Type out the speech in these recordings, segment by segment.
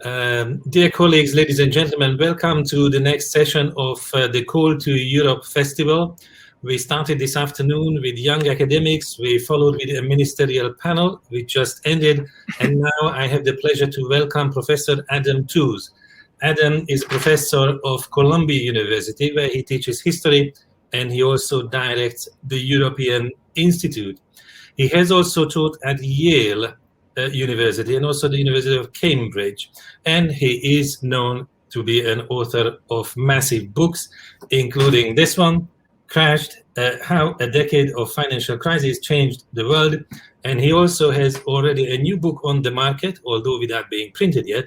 Dear colleagues, ladies and gentlemen, welcome to the next session of the Call to Europe Festival. We started this afternoon with young academics. We followed with a ministerial panel, which just ended. And now I have the pleasure to welcome Professor Adam TOOZE. Adam is professor of Columbia University, where he teaches history, and he also directs the European Institute. He has also taught at Yale University and also the University of Cambridge, and he is known to be an author of massive books, including this one, Crashed, How a Decade of Financial Crisis Changed the World. And he also has already a new book on the market, although without being printed yet.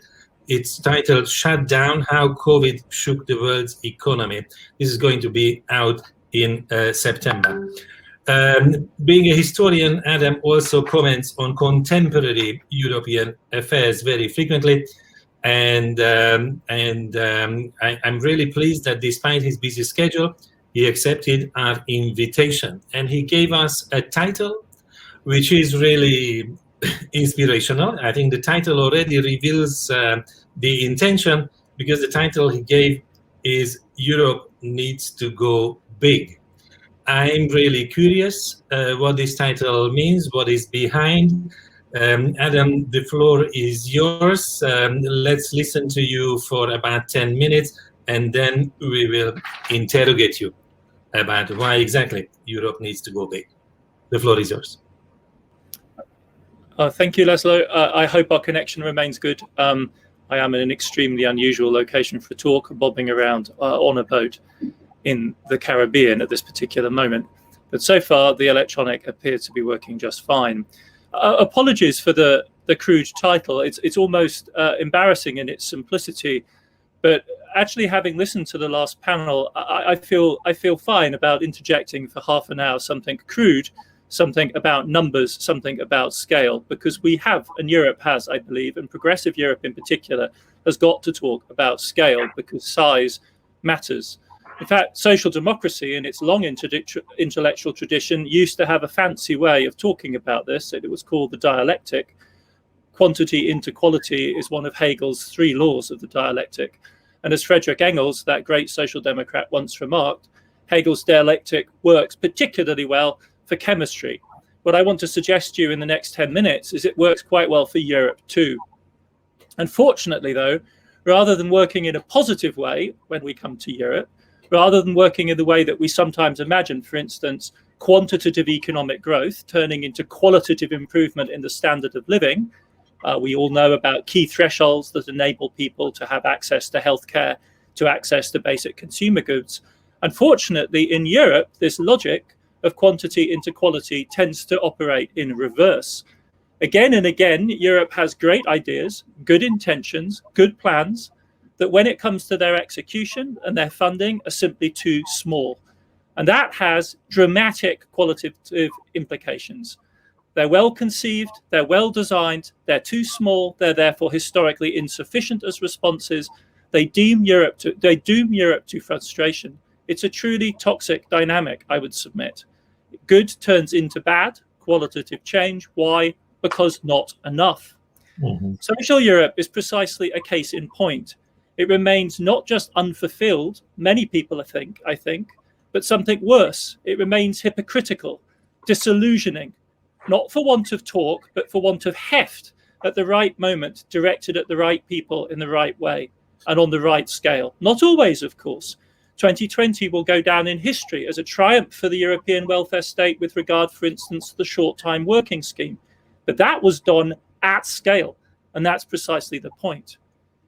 It's titled Shut Down, How COVID Shook the World's Economy. This is going to be out in September. Being a historian, Adam also comments on contemporary European affairs very frequently, and I'm really pleased that despite his busy schedule, he accepted our invitation, and he gave us a title which is really inspirational. I think the title already reveals the intention, because the title he gave is Europe Needs to Go Big. I'm really curious what this title means, what is behind. Adam, the floor is yours. Let's listen to you for about 10 minutes, and then we will interrogate you about why exactly Europe needs to go big. The floor is yours. Thank you, LÁSZLÓ. I hope our connection remains good. I am in an extremely unusual location for a talk, bobbing around on a boat in the Caribbean at this particular moment, but so far the electronic appears to be working just fine. Apologies for the crude title. It's almost embarrassing in its simplicity, but actually, having listened to the last panel, I feel fine about interjecting for half an hour something crude, something about numbers, something about scale, because we have, and Europe has, I believe, and progressive Europe in particular, has got to talk about scale, because size matters. In fact, social democracy in its long intellectual tradition used to have a fancy way of talking about this. It was called the dialectic. Quantity into quality is one of Hegel's 3 laws of the dialectic. And as Friedrich Engels, that great social democrat, once remarked, Hegel's dialectic works particularly well for chemistry. What I want to suggest to you in the next 10 minutes is it works quite well for Europe too. Unfortunately, though, rather than working in a positive way when we come to Europe, rather than working in the way that we sometimes imagine, for instance, quantitative economic growth turning into qualitative improvement in the standard of living, we all know about key thresholds that enable people to have access to healthcare, to access to basic consumer goods. Unfortunately, in Europe, this logic of quantity into quality tends to operate in reverse. Again and again, Europe has great ideas, good intentions, good plans, that when it comes to their execution and their funding are simply too small. And that has dramatic qualitative implications. They're well conceived, they're well designed, they're too small, they're therefore historically insufficient as responses. They doom Europe to frustration. It's a truly toxic dynamic, I would submit. Good turns into bad, qualitative change. Why? Because not enough. Social Europe is precisely a case in point. It remains not just unfulfilled, many people I think, but something worse. It remains hypocritical, disillusioning, not for want of talk, but for want of heft at the right moment, directed at the right people in the right way and on the right scale. Not always, of course. 2020 will go down in history as a triumph for the European welfare state with regard, for instance, to the short-time working scheme. But that was done at scale, and that's precisely the point.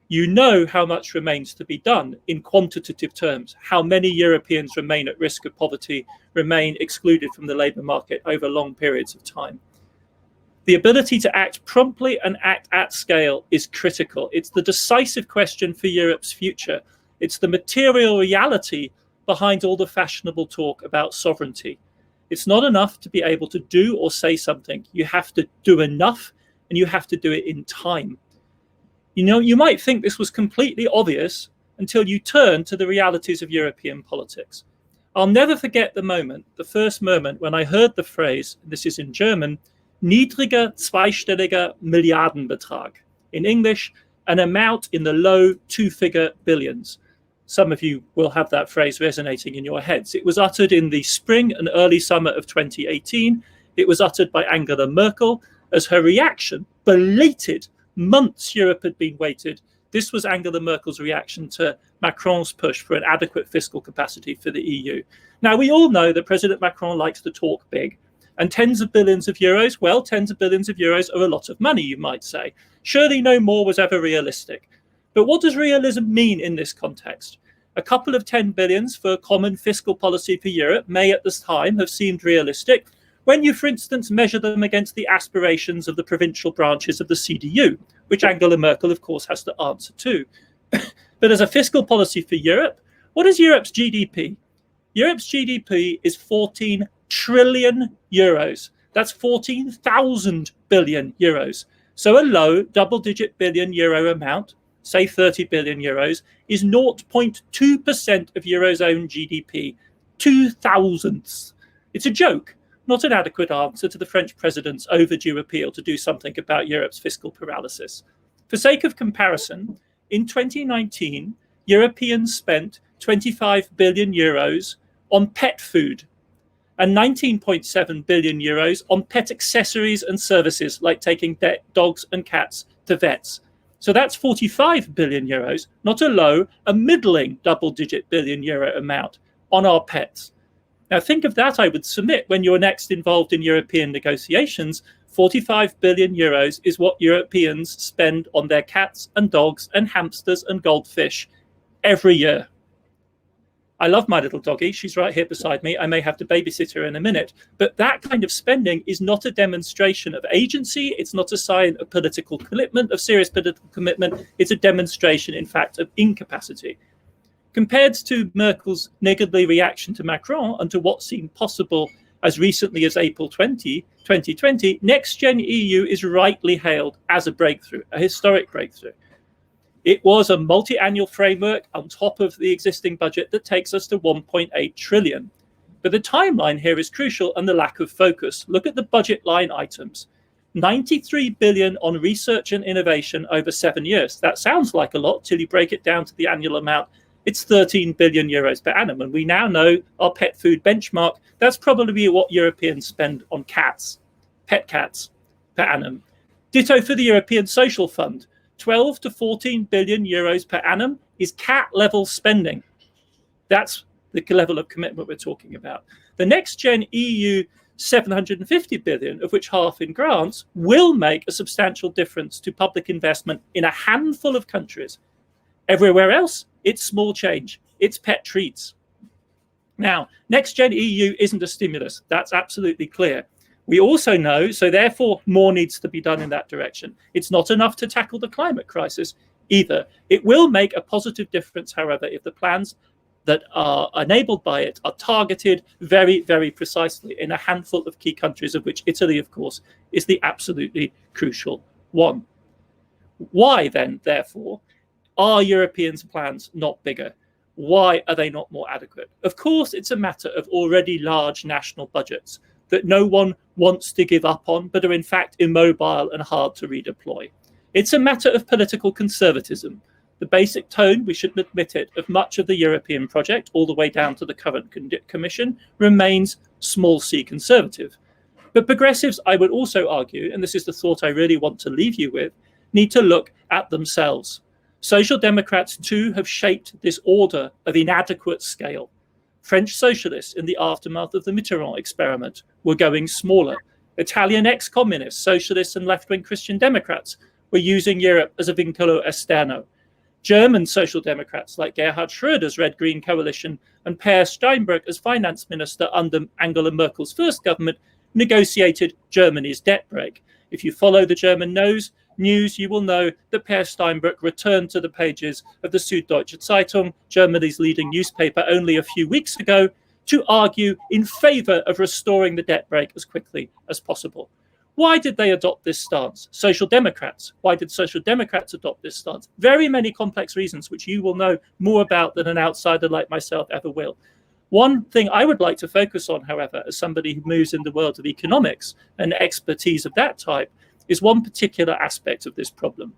You know how much remains to be done in quantitative terms, how many Europeans remain at risk of poverty, remain excluded from the labour market over long periods of time. The ability to act promptly and act at scale is critical. It's the decisive question for Europe's future. It's the material reality behind all the fashionable talk about sovereignty. It's not enough to be able to do or say something. You have to do enough, and you have to do it in time. You know, you might think this was completely obvious until you turn to the realities of European politics. I'll never forget the first moment when I heard the phrase, this is in German, niedriger zweistelliger Milliardenbetrag. In English, an amount in the low two-figure billions. Some of you will have that phrase resonating in your heads. It was uttered in the spring and early summer of 2018. It was uttered by Angela Merkel as her reaction, belated, months Europe had been waited. This was Angela Merkel's reaction to Macron's push for an adequate fiscal capacity for the EU. Now, we all know that President Macron likes to talk big. And tens of billions of euros, well, tens of billions of euros are a lot of money, you might say. Surely no more was ever realistic. But what does realism mean in this context? A couple of 10 billions for a common fiscal policy for Europe may at this time have seemed realistic when you, for instance, measure them against the aspirations of the provincial branches of the CDU, which Angela Merkel, of course, has to answer to. But as a fiscal policy for Europe, what is Europe's GDP? Europe's GDP is 14 trillion euros. That's 14,000 billion euros. So a low double-digit billion euro amount, say 30 billion euros, is 0.2% of Eurozone GDP, 2/1000ths. It's a joke, not an adequate answer to the French president's overdue appeal to do something about Europe's fiscal paralysis. For sake of comparison, in 2019, Europeans spent 25 billion euros on pet food and 19.7 billion euros on pet accessories and services like taking dogs and cats to vets. So that's 45 billion euros, not a low, a middling double-digit billion euro amount on our pets. Now think of that, I would submit, when you're next involved in European negotiations. 45 billion euros is what Europeans spend on their cats and dogs and hamsters and goldfish every year. I love my little doggie. She's right here beside me. I may have to babysit her in a minute. But that kind of spending is not a demonstration of agency. It's not a sign of political commitment, of serious political commitment. It's a demonstration, in fact, of incapacity. Compared to Merkel's niggardly reaction to Macron and to what seemed possible as recently as April 2020, NextGenEU is rightly hailed as a breakthrough, a historic breakthrough. It was a multi-annual framework on top of the existing budget that takes us to 1.8 trillion. But the timeline here is crucial and the lack of focus. Look at the budget line items. 93 billion on research and innovation over 7 years. That sounds like a lot till you break it down to the annual amount. It's 13 billion euros per annum. And we now know our pet food benchmark. That's probably what Europeans spend on cats, pet cats per annum. Ditto for the European Social Fund. 12 to 14 billion euros per annum is cat level spending. That's the level of commitment we're talking about. The NextGenEU 750 billion, of which half in grants, will make a substantial difference to public investment in a handful of countries. Everywhere else, it's small change. It's pet treats. Now, NextGenEU isn't a stimulus. That's absolutely clear. We also know, so therefore more needs to be done in that direction. It's not enough to tackle the climate crisis either. It will make a positive difference, however, if the plans that are enabled by it are targeted very, very precisely in a handful of key countries, of which Italy, of course, is the absolutely crucial one. Why then, therefore, are Europeans' plans not bigger? Why are they not more adequate? Of course, it's a matter of already large national budgets that no one wants to give up on, but are in fact immobile and hard to redeploy. It's a matter of political conservatism. The basic tone, we should admit it, of much of the European project, all the way down to the current Commission, remains small c conservative. But progressives, I would also argue, and this is the thought I really want to leave you with, need to look at themselves. Social Democrats too have shaped this order of inadequate scale. French socialists in the aftermath of the Mitterrand experiment were going smaller. Italian ex-communists, socialists and left-wing Christian Democrats were using Europe as a vinculo esterno. German social democrats like Gerhard Schröder's Red-Green coalition and Per Steinbrück as finance minister under Angela Merkel's first government negotiated Germany's debt brake. If you follow the German news, you will know that Per Steinbrück returned to the pages of the Süddeutsche Zeitung, Germany's leading newspaper, only a few weeks ago to argue in favor of restoring the debt brake as quickly as possible. Why did they adopt this stance? Social Democrats. Why did Social Democrats adopt this stance? Very many complex reasons, which you will know more about than an outsider like myself ever will. One thing I would like to focus on, however, as somebody who moves in the world of economics and expertise of that type, is one particular aspect of this problem.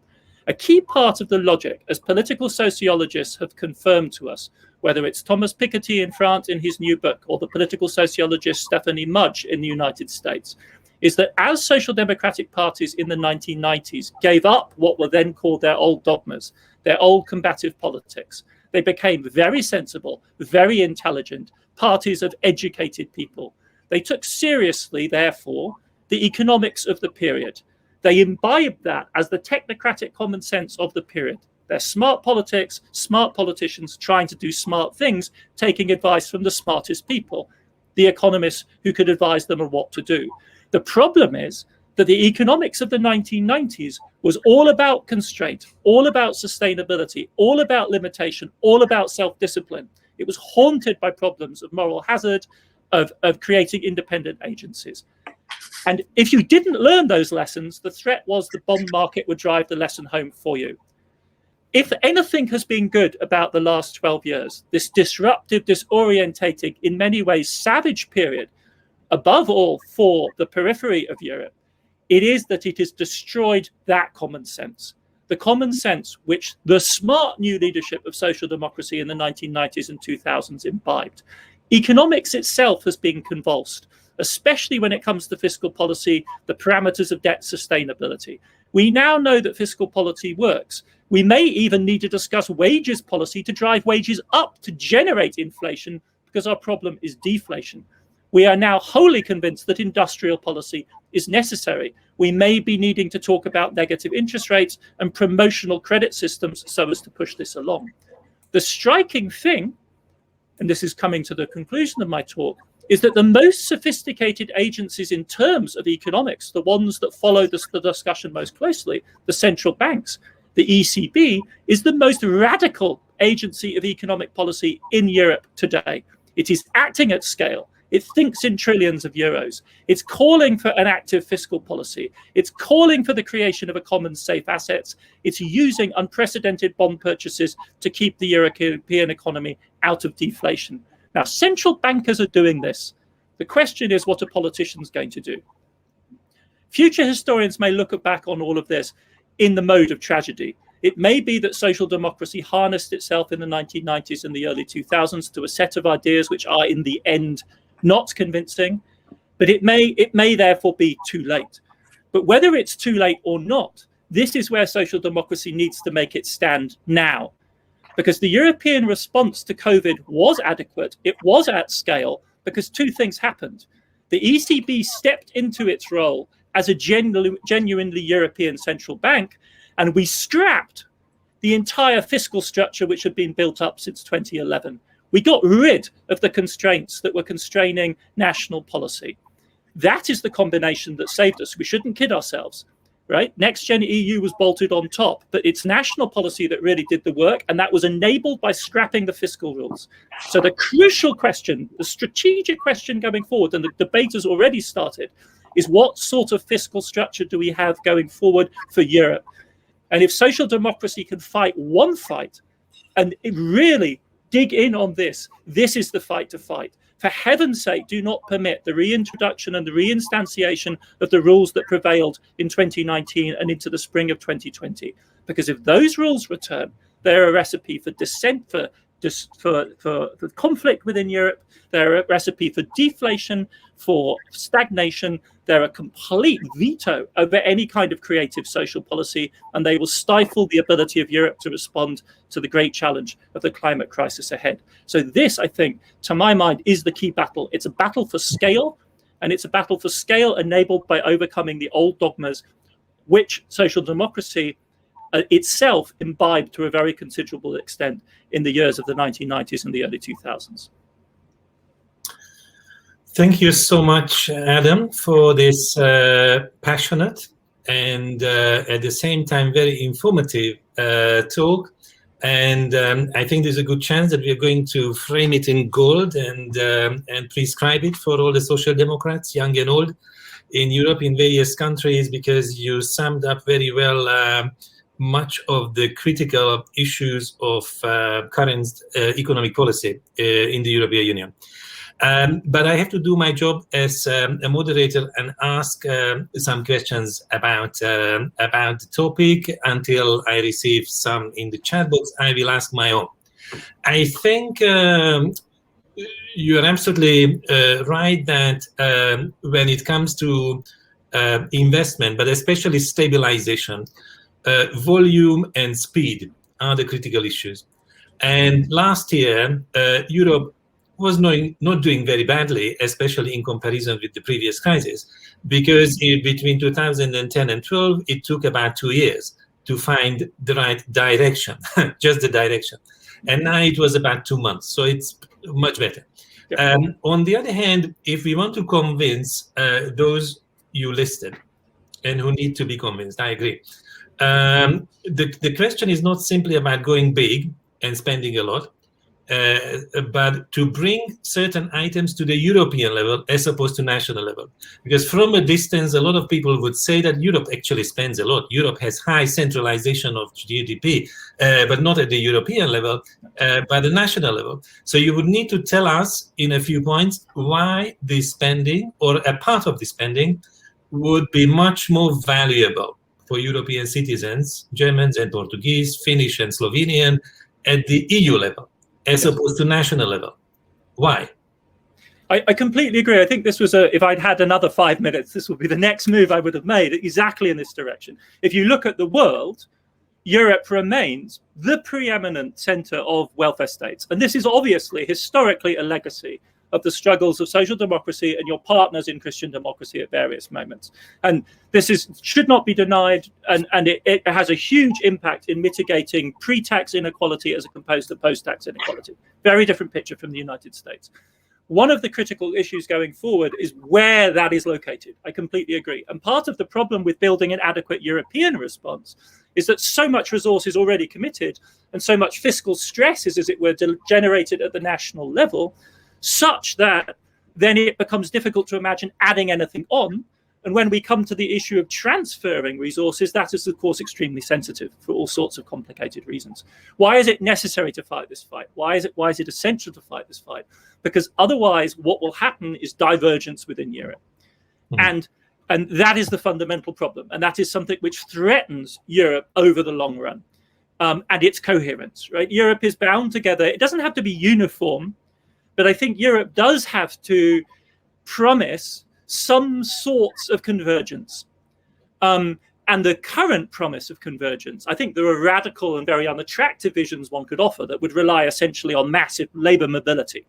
A key part of the logic, as political sociologists have confirmed to us, whether it's Thomas Piketty in France in his new book or the political sociologist Stephanie Mudge in the United States, is that as social democratic parties in the 1990s gave up what were then called their old dogmas, their old combative politics, they became very sensible, very intelligent parties of educated people. They took seriously, therefore, the economics of the period. They imbibed that as the technocratic common sense of the period. They're smart politics, smart politicians trying to do smart things, taking advice from the smartest people, the economists who could advise them on what to do. The problem is that the economics of the 1990s was all about constraint, all about sustainability, all about limitation, all about self-discipline. It was haunted by problems of moral hazard, of creating independent agencies. And if you didn't learn those lessons, the threat was the bond market would drive the lesson home for you. If anything has been good about the last 12 years, this disruptive, disorientating, in many ways savage period, above all for the periphery of Europe, it is that it has destroyed that common sense. The common sense which the smart new leadership of social democracy in the 1990s and 2000s imbibed. Economics itself has been convulsed, especially when it comes to fiscal policy, the parameters of debt sustainability. We now know that fiscal policy works. We may even need to discuss wages policy to drive wages up to generate inflation, because our problem is deflation. We are now wholly convinced that industrial policy is necessary. We may be needing to talk about negative interest rates and promotional credit systems so as to push this along. The striking thing, and this is coming to the conclusion of my talk, is that the most sophisticated agencies in terms of economics, the ones that follow the discussion most closely, the central banks, the ECB, is the most radical agency of economic policy in Europe today. It is acting at scale. It thinks in trillions of euros. It's calling for an active fiscal policy. It's calling for the creation of a common safe assets. It's using unprecedented bond purchases to keep the European economy out of deflation. Now, central bankers are doing this. The question is, what are politicians going to do? Future historians may look back on all of this in the mode of tragedy. It may be that social democracy harnessed itself in the 1990s and the early 2000s to a set of ideas which are in the end not convincing, but it may therefore be too late. But whether it's too late or not, this is where social democracy needs to make its stand now. Because the European response to COVID was adequate, it was at scale, because two things happened. The ECB stepped into its role as a genuinely European central bank, and we scrapped the entire fiscal structure which had been built up since 2011. We got rid of the constraints that were constraining national policy. That is the combination that saved us. We shouldn't kid ourselves, right? NextGenEU was bolted on top, but it's national policy that really did the work, and that was enabled by scrapping the fiscal rules. So the crucial question, the strategic question going forward, and the debate has already started, is what sort of fiscal structure do we have going forward for Europe? And if social democracy can fight one fight and really dig in on this, this is the fight to fight. For heaven's sake, do not permit the reintroduction and the reinstantiation of the rules that prevailed in 2019 and into the spring of 2020. Because if those rules return, they're a recipe for dissent, for conflict within Europe. They're a recipe for deflation, for stagnation. They're a complete veto over any kind of creative social policy, and they will stifle the ability of Europe to respond to the great challenge of the climate crisis ahead. So this, I think, to my mind, is the key battle. It's a battle for scale, and it's a battle for scale enabled by overcoming the old dogmas, which social democracy itself imbibed to a very considerable extent in the years of the 1990s and the early 2000s. Thank you so much, Adam, for this passionate and at the same time very informative talk. And I think there's a good chance that we are going to frame it in gold and prescribe it for all the social democrats, young and old, in Europe, in various countries, because you summed up very well much of the critical issues of current economic policy in the European Union. But I have to do my job as a moderator and ask some questions about the topic. Until I receive some in the chat box, I will ask my own. I think you are absolutely right that when it comes to investment, but especially stabilization, volume and speed are the critical issues. And last year, Europe was not doing very badly, especially in comparison with the previous crisis, because between 2010 and 12, it took about 2 years to find the right direction, just the direction. And now it was about 2 months, so it's much better. Yep. On the other hand, if we want to convince those you listed and who need to be convinced, I agree. The question is not simply about going big and spending a lot, but to bring certain items to the European level as opposed to national level. Because from a distance, a lot of people would say that Europe actually spends a lot. Europe has high centralization of GDP, but not at the European level, but the national level. So you would need to tell us in a few points why this spending or a part of the spending would be much more valuable for European citizens, Germans and Portuguese, Finnish and Slovenian, at the EU level, as opposed to national level. Why? I completely agree. I think this was if I'd had another 5 minutes, this would be the next move I would have made exactly in this direction. If you look at the world, Europe remains the preeminent center of welfare states. And this is obviously historically a legacy of the struggles of social democracy and your partners in Christian democracy at various moments. And this should not be denied, and it has a huge impact in mitigating pre-tax inequality as opposed to post-tax inequality. Very different picture from the United States. One of the critical issues going forward is where that is located. I completely agree. And part of the problem with building an adequate European response is that so much resource is already committed and so much fiscal stress is, as it were, generated at the national level, such that then it becomes difficult to imagine adding anything on. And when we come to the issue of transferring resources, that is, of course, extremely sensitive for all sorts of complicated reasons. Why is it necessary to fight this fight? Why is it essential to fight this fight? Because otherwise, what will happen is divergence within Europe. Mm-hmm. And that is the fundamental problem. And that is something which threatens Europe over the long run and its coherence, right? Europe is bound together. It doesn't have to be uniform, but I think Europe does have to promise some sorts of convergence. And the current promise of convergence, I think there are radical and very unattractive visions one could offer that would rely essentially on massive labor mobility.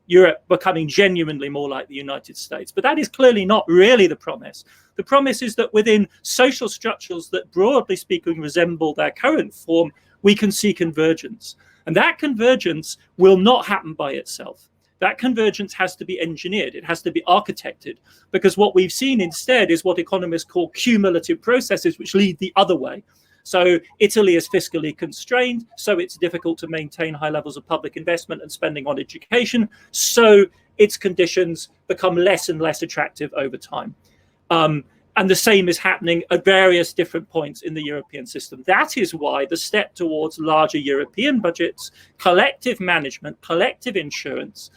Europe becoming genuinely more like the United States. But that is clearly not really the promise. The promise is that within social structures that broadly speaking resemble their current form, we can see convergence. And that convergence will not happen by itself. That convergence has to be engineered. It has to be architected, because what we've seen instead is what economists call cumulative processes, which lead the other way. So Italy is fiscally constrained, so it's difficult to maintain high levels of public investment and spending on education. So its conditions become less and less attractive over time. And the same is happening at various different points in the European system. That is why the step towards larger European budgets, collective management, collective insurance,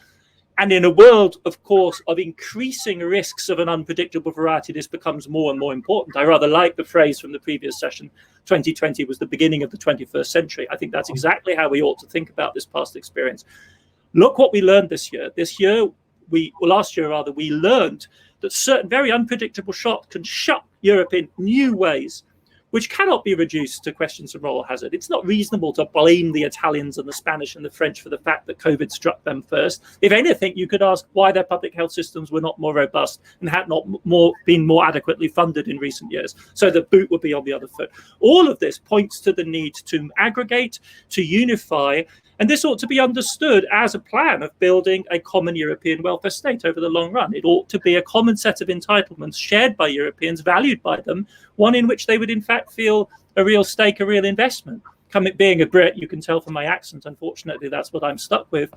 and in a world, of course, of increasing risks of an unpredictable variety, this becomes more and more important. I rather like the phrase from the previous session, 2020 was the beginning of the 21st century. I think that's exactly how we ought to think about this past experience. Look what we learned this year. Last year, we learned that certain very unpredictable shocks can shut Europe in new ways, which cannot be reduced to questions of moral hazard. It's not reasonable to blame the Italians and the Spanish and the French for the fact that COVID struck them first. If anything, you could ask why their public health systems were not more robust and had not been more adequately funded in recent years. So the boot would be on the other foot. All of this points to the need to aggregate, to unify, and this ought to be understood as a plan of building a common European welfare state over the long run. It ought to be a common set of entitlements shared by Europeans, valued by them, one in which they would in fact feel a real stake, a real investment. Being a Brit, you can tell from my accent, unfortunately, that's what I'm stuck with.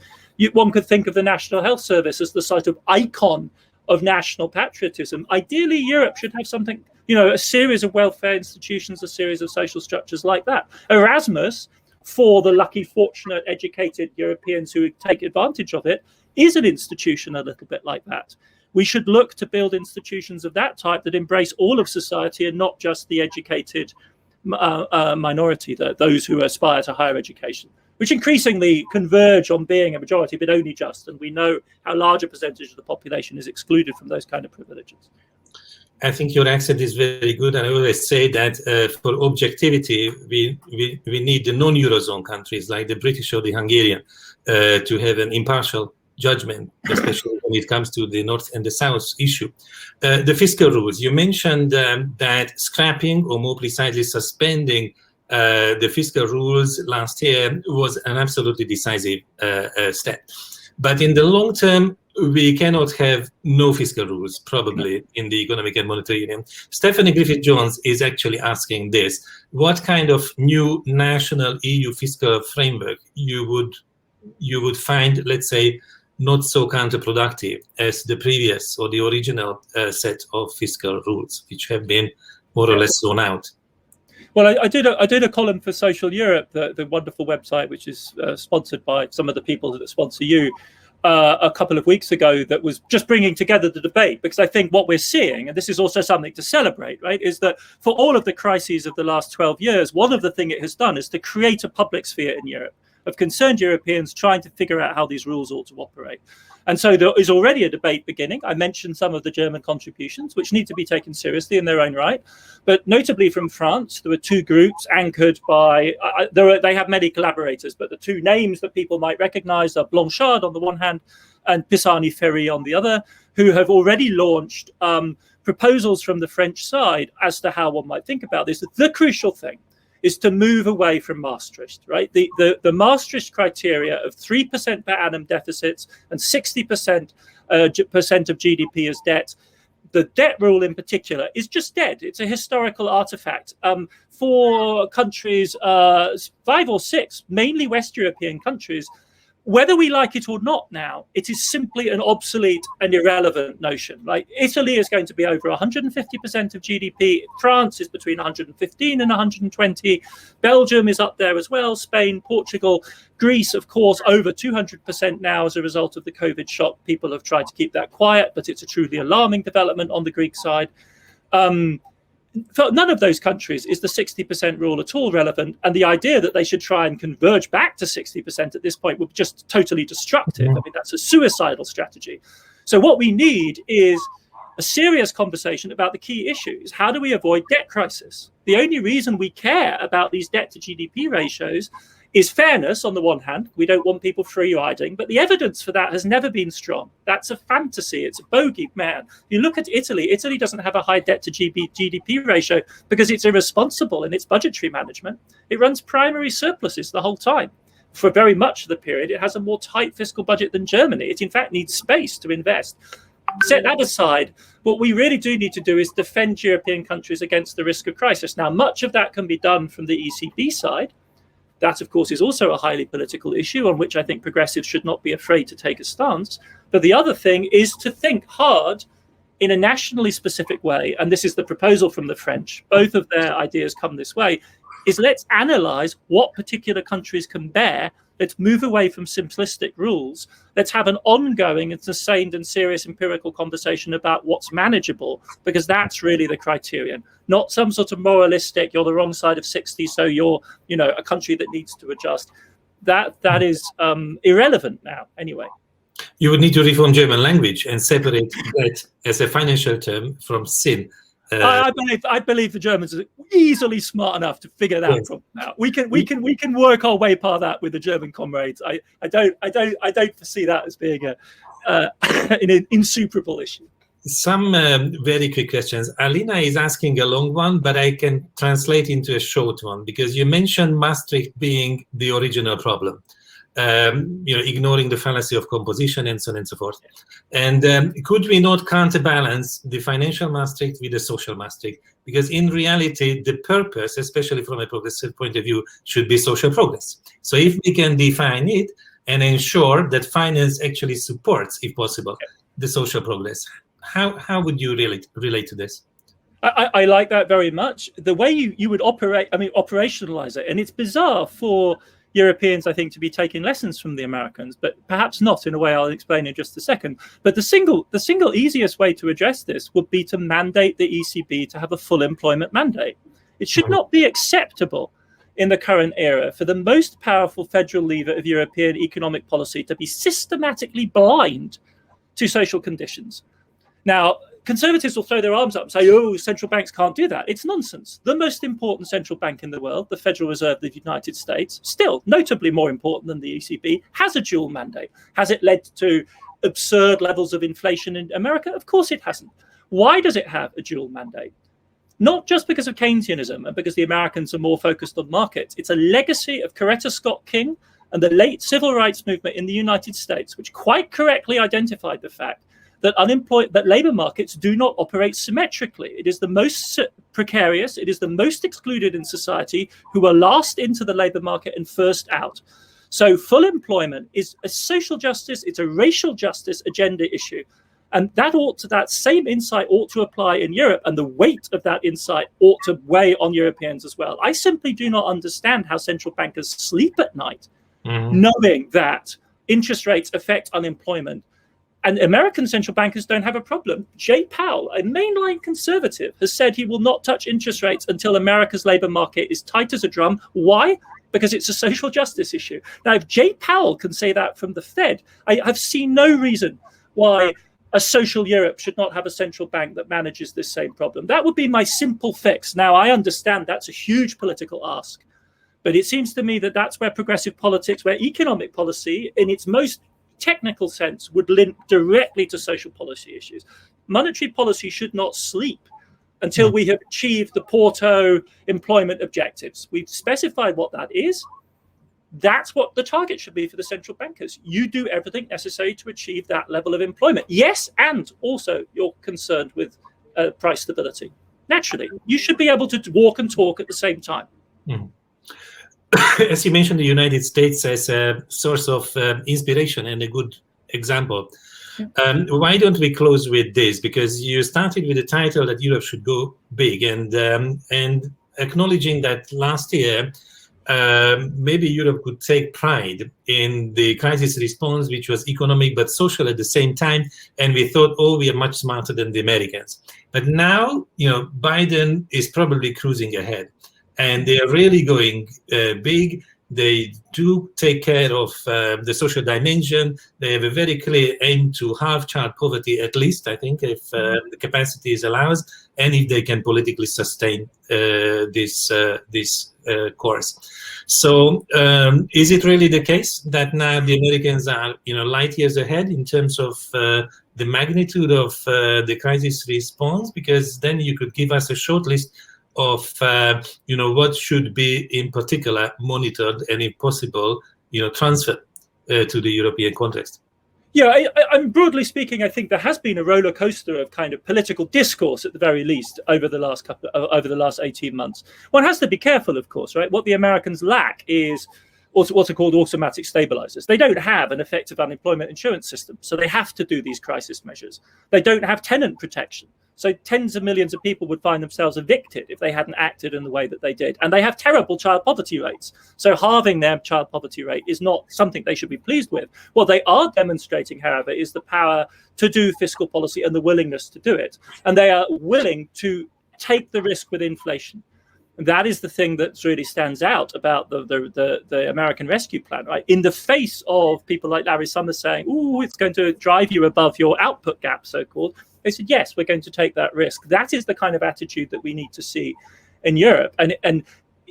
One could think of the National Health Service as the sort of icon of national patriotism. Ideally, Europe should have something, a series of welfare institutions, a series of social structures like that. Erasmus, for the lucky, fortunate, educated Europeans who take advantage of it, is an institution a little bit like that. We should look to build institutions of that type that embrace all of society and not just the educated minority, those who aspire to higher education, which increasingly converge on being a majority, but only just. And we know how large a percentage of the population is excluded from those kind of privileges. I think your accent is very good, and I always say that for objectivity, we need the non-Eurozone countries like the British or the Hungarian to have an impartial judgment, especially when it comes to the North and the South issue. The fiscal rules, you mentioned that scrapping, or more precisely suspending, the fiscal rules last year was an absolutely decisive step. But in the long term, we cannot have no fiscal rules, probably, in the Economic and Monetary Union. Stephanie Griffith-Jones is actually asking this: what kind of new national EU fiscal framework you would find, let's say, not so counterproductive as the previous or the original set of fiscal rules, which have been more or less thrown out? Well, I did a column for Social Europe, the wonderful website, which is sponsored by some of the people that sponsor you, a couple of weeks ago, that was just bringing together the debate, because I think what we're seeing, and this is also something to celebrate, right, is that for all of the crises of the last 12 years, one of the things it has done is to create a public sphere in Europe of concerned Europeans trying to figure out how these rules ought to operate. And so there is already a debate beginning. I mentioned some of the German contributions, which need to be taken seriously in their own right. But notably from France, there were two groups anchored by, they have many collaborators, but the two names that people might recognize are Blanchard on the one hand and Pisani-Ferry on the other, who have already launched proposals from the French side as to how one might think about this. The crucial thing is to move away from Maastricht, right? The Maastricht criteria of 3% per annum deficits and 60% of GDP as debt. The debt rule in particular is just dead. It's a historical artifact. For countries, 5 or 6, mainly West European countries, whether we like it or not now, it is simply an obsolete and irrelevant notion. Like Italy is going to be over 150% of GDP. France is between 115 and 120. Belgium is up there as well. Spain, Portugal, Greece, of course, over 200% now as a result of the COVID shock. People have tried to keep that quiet, but it's a truly alarming development on the Greek side. For none of those countries is the 60% rule at all relevant, and the idea that they should try and converge back to 60% at this point would be just totally destructive. I mean, that's a suicidal strategy. So what we need is a serious conversation about the key issues. How do we avoid debt crisis? The only reason we care about these debt to GDP ratios is fairness on the one hand. We don't want people free riding, but the evidence for that has never been strong. That's a fantasy. It's a bogey, man. You look at Italy. Italy doesn't have a high debt to GDP ratio because it's irresponsible in its budgetary management. It runs primary surpluses the whole time. For very much of the period, it has a more tight fiscal budget than Germany. It, in fact, needs space to invest. Set that aside, what we really do need to do is defend European countries against the risk of crisis. Now, much of that can be done from the ECB side. That, of course, is also a highly political issue on which I think progressives should not be afraid to take a stance. But the other thing is to think hard in a nationally specific way. And this is the proposal from the French. Both of their ideas come this way, is let's analyze what particular countries can bear. Let's move away from simplistic rules. Let's have an ongoing and sustained and serious empirical conversation about what's manageable, because that's really the criterion, not some sort of moralistic, you're the wrong side of 60, so you're, a country that needs to adjust. That is irrelevant now, anyway. You would need to reform German language and separate that as a financial term from sin. I believe the Germans are easily smart enough to figure that problem out. We can work our way past that with the German comrades. I don't foresee that as being an insuperable issue. Some very quick questions. Alina is asking a long one, but I can translate into a short one, because you mentioned Maastricht being the original problem. Ignoring the fallacy of composition and so on and so forth. And could we not counterbalance the financial Maastricht with the social Maastricht? Because in reality, the purpose, especially from a progressive point of view, should be social progress. So if we can define it and ensure that finance actually supports, if possible, the social progress, how would you relate to this? I like that very much. The way you would operationalize it, and it's bizarre for Europeans, I think, to be taking lessons from the Americans, but perhaps not in a way I'll explain in just a second. But the single easiest way to address this would be to mandate the ECB to have a full employment mandate. It should not be acceptable in the current era for the most powerful federal lever of European economic policy to be systematically blind to social conditions. Now, Conservatives will throw their arms up and say, oh, central banks can't do that. It's nonsense. The most important central bank in the world, the Federal Reserve of the United States, still notably more important than the ECB, has a dual mandate. Has it led to absurd levels of inflation in America? Of course it hasn't. Why does it have a dual mandate? Not just because of Keynesianism and because the Americans are more focused on markets. It's a legacy of Coretta Scott King and the late civil rights movement in the United States, which quite correctly identified the fact that labor markets do not operate symmetrically. It is the most precarious, it is the most excluded in society who are last into the labor market and first out. So full employment is a social justice, it's a racial justice agenda issue. And that same insight ought to apply in Europe, and the weight of that insight ought to weigh on Europeans as well. I simply do not understand how central bankers sleep at night, knowing that interest rates affect unemployment. And American central bankers don't have a problem. Jay Powell, a mainline conservative, has said he will not touch interest rates until America's labor market is tight as a drum. Why? Because it's a social justice issue. Now, if Jay Powell can say that from the Fed, I have seen no reason why a social Europe should not have a central bank that manages this same problem. That would be my simple fix. Now, I understand that's a huge political ask, but it seems to me that that's where progressive politics, where economic policy in its most technical sense would link directly to social policy issues. Monetary policy should not sleep until we have achieved the Porto employment objectives. We've specified what that is. That's what the target should be for the central bankers. You do everything necessary to achieve that level of employment. Yes, and also you're concerned with price stability. Naturally, you should be able to walk and talk at the same time. As you mentioned, the United States as a source of inspiration and a good example. Why don't we close with this? Because you started with the title that Europe should go big, and acknowledging that last year, maybe Europe could take pride in the crisis response, which was economic but social at the same time, and we thought, oh, we are much smarter than the Americans. But now, Biden is probably cruising ahead. And they are really going big. They do take care of the social dimension. They have a very clear aim to halve child poverty, at least, I think, if the capacity is allows, and if they can politically sustain this course. So is it really the case that now the Americans are light years ahead in terms of the magnitude of the crisis response? Because then you could give us a short list of what should be in particular monitored and, if possible, transferred to the European context. Yeah, I'm broadly speaking, I think there has been a roller coaster of kind of political discourse, at the very least, over the last 18 months. One has to be careful, of course, right? What the Americans lack is what are called automatic stabilizers. They don't have an effective unemployment insurance system, so they have to do these crisis measures. They don't have tenant protection. So tens of millions of people would find themselves evicted if they hadn't acted in the way that they did. And they have terrible child poverty rates. So halving their child poverty rate is not something they should be pleased with. What they are demonstrating, however, is the power to do fiscal policy and the willingness to do it. And they are willing to take the risk with inflation. And that is the thing that really stands out about the American Rescue Plan, right? In the face of people like Larry Summers saying, "Ooh, it's going to drive you above your output gap," so-called, they said, yes, we're going to take that risk. That is the kind of attitude that we need to see in Europe. And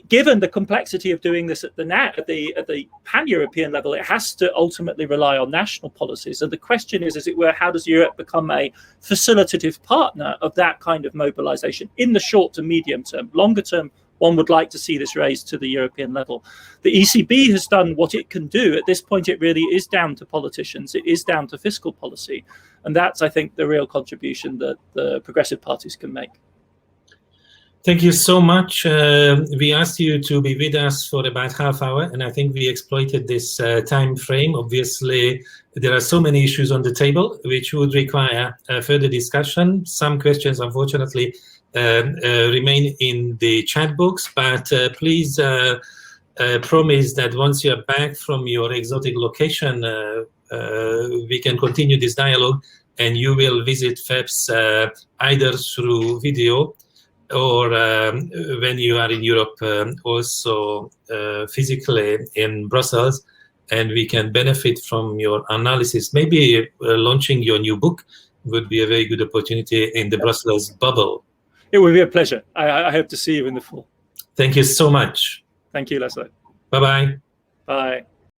given the complexity of doing this at the pan-European level, it has to ultimately rely on national policies. And the question is, as it were, how does Europe become a facilitative partner of that kind of mobilization in the short to medium term? Longer term, one would like to see this raised to the European level. The ECB has done what it can do. At this point, it really is down to politicians. It is down to fiscal policy. And that's, I think, the real contribution that the progressive parties can make. Thank you so much. We asked you to be with us for about half hour, and I think we exploited this time frame. Obviously, there are so many issues on the table which would require further discussion. Some questions, unfortunately, remain in the chat box, but please promise that once you are back from your exotic location, we can continue this dialogue, and you will visit FEPS either through video or when you are in Europe, also physically in Brussels, and we can benefit from your analysis. Maybe launching your new book would be a very good opportunity in the Brussels bubble. It would be a pleasure. I hope to see you in the fall. Thank you so much. Thank you, László. Bye-bye. Bye.